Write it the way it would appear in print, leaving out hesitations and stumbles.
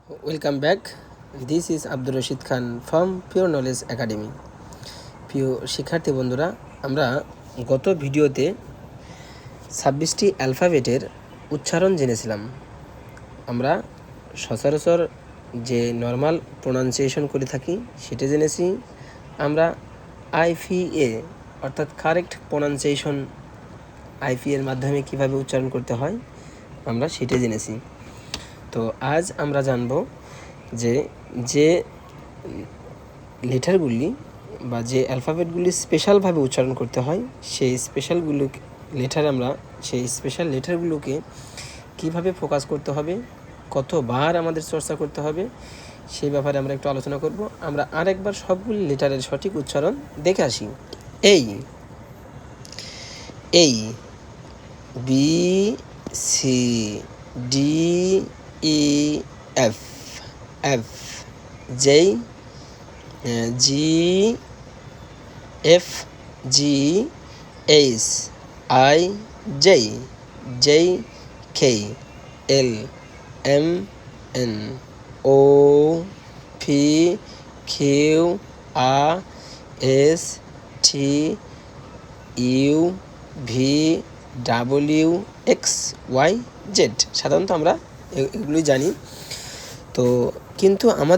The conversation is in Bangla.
Welcome back. This is Abdur Rashid Khan from pure knowledge academy. প্রিয় শিক্ষার্থী বন্ধুরা, আমরা গত ভিডিওতে 26টি অ্যালফাবেটের উচ্চারণ জেনেছিলাম। আমরা সচরাচর যে নর্মাল প্রোনাউন্সিয়েশন করে থাকি সেটা জেনেছি। আমরা আইপিএ অর্থাৎ কারেক্ট প্রোনাউন্সিয়েশন আইপিএর মাধ্যমে কিভাবে উচ্চারণ করতে হয় আমরা সেটা জেনেছি। তো আজ আমরা জানব যে লেটারগুলি বা যে অ্যালফাবেটগুলি স্পেশালভাবে উচ্চারণ করতে হয় সেই স্পেশাল লেটারগুলোকে কীভাবে ফোকাস করতে হবে, কতবার আমাদের চর্চা করতে হবে সেই ব্যাপারে আমরা একটু আলোচনা করব। আমরা আরেকবার সবগুলি লেটারের সঠিক উচ্চারণ দেখে আসি। এই B C D E F F J G F G H I J K L M N O P Q R S T U V W X Y Z. সাধারণত আমরা এগুলি জানি। তো কিন্তু আমাদের